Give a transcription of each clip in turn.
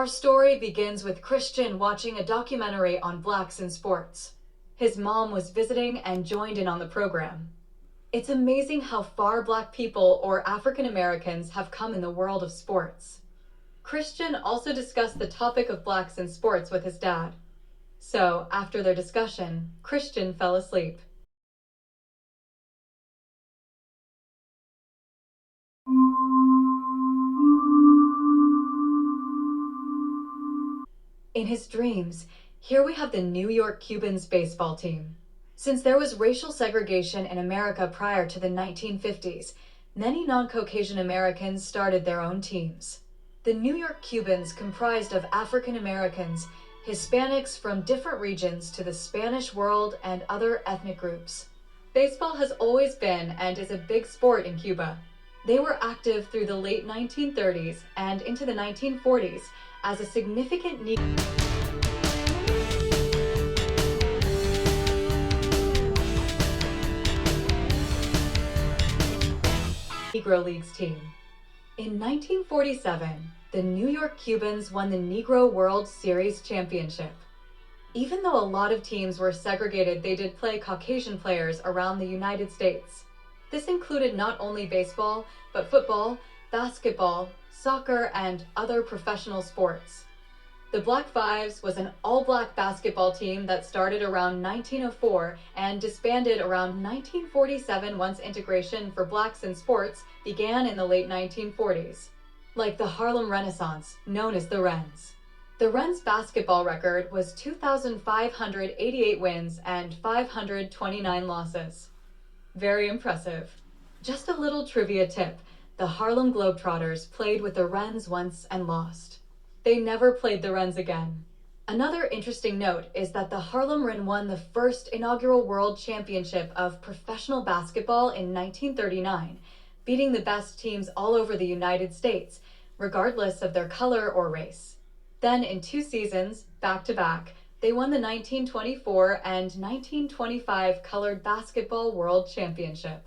Our story begins with Christian watching a documentary on blacks in sports. His mom was visiting and joined in on the program. It's amazing how far black people or African Americans have come in the world of sports. Christian also discussed the topic of blacks in sports with his dad. So, after their discussion, Christian fell asleep. In his dreams, here we have the New York Cubans baseball team. Since there was racial segregation in America prior to the 1950s, many non-Caucasian Americans started their own teams. The New York Cubans comprised of African Americans, Hispanics from different regions to the Spanish world and other ethnic groups. Baseball has always been and is a big sport in Cuba. They were active through the late 1930s and into the 1940s as a significant Negro Leagues team. In 1947, the New York Cubans won the Negro World Series championship. Even though a lot of teams were segregated, they did play Caucasian players around the United States. This included not only baseball, but football, basketball, soccer, and other professional sports. The Black Fives was an all-black basketball team that started around 1904 and disbanded around 1947 once integration for blacks in sports began in the late 1940s. Like the Harlem Renaissance, known as the Wrens. The Wrens' basketball record was 2,588 wins and 529 losses. Very impressive. Just a little trivia tip, the Harlem Globetrotters played with the Wrens once and lost. They never played the Wrens again. Another interesting note is that the Harlem Wren won the first inaugural World Championship of professional basketball in 1939, beating the best teams all over the United States, regardless of their color or race. Then in 2 seasons, back-to-back, they won the 1924 and 1925 Colored Basketball World Championship.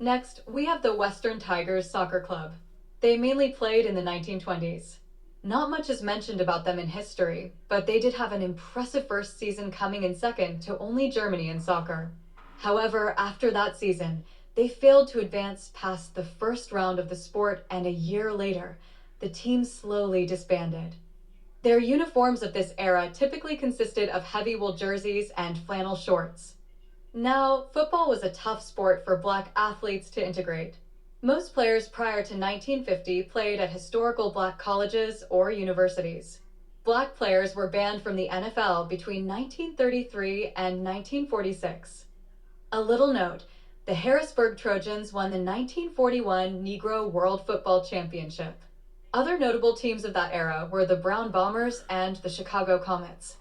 Next, we have the Western Tigers Soccer Club. They mainly played in the 1920s. Not much is mentioned about them in history, but they did have an impressive first season, coming in second to only Germany in soccer. However, after that season, they failed to advance past the first round of the sport, and a year later, the team slowly disbanded. Their uniforms of this era typically consisted of heavy wool jerseys and flannel shorts. Now, football was a tough sport for black athletes to integrate. Most players prior to 1950 played at historical black colleges or universities. Black players were banned from the NFL between 1933 and 1946. A little note, the Harrisburg Trojans won the 1941 Negro World Football Championship. Other notable teams of that era were the Brown Bombers and the Chicago Comets.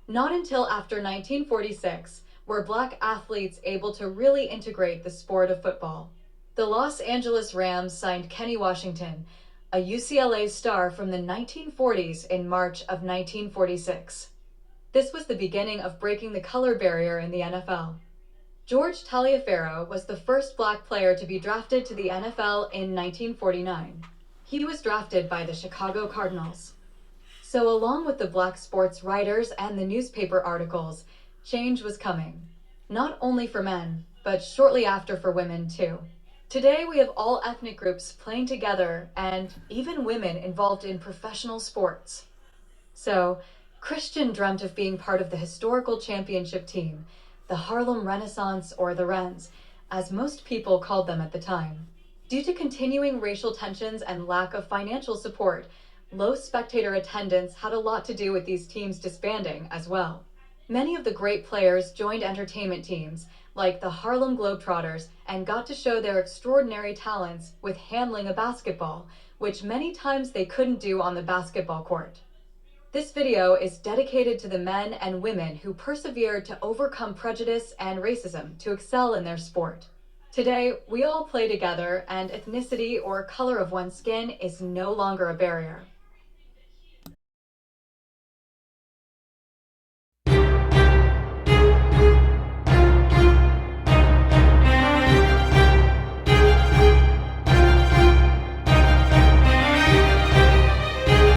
Not until after 1946 were black athletes able to really integrate the sport of football. The Los Angeles Rams signed Kenny Washington, a UCLA star from the 1940s, in March of 1946. This was the beginning of breaking the color barrier in the NFL. George Taliaferro was the first black player to be drafted to the NFL in 1949. He was drafted by the Chicago Cardinals. So along with the black sports writers and the newspaper articles, change was coming. Not only for men, but shortly after for women too. Today we have all ethnic groups playing together and even women involved in professional sports. So, Christian dreamt of being part of the historical championship team, the Harlem Renaissance, or the Wrens, as most people called them at the time. Due to continuing racial tensions and lack of financial support, low spectator attendance had a lot to do with these teams disbanding as well. Many of the great players joined entertainment teams, like the Harlem Globetrotters, and got to show their extraordinary talents with handling a basketball, which many times they couldn't do on the basketball court. This video is dedicated to the men and women who persevered to overcome prejudice and racism to excel in their sport. Today, we all play together, and ethnicity or color of one's skin is no longer a barrier.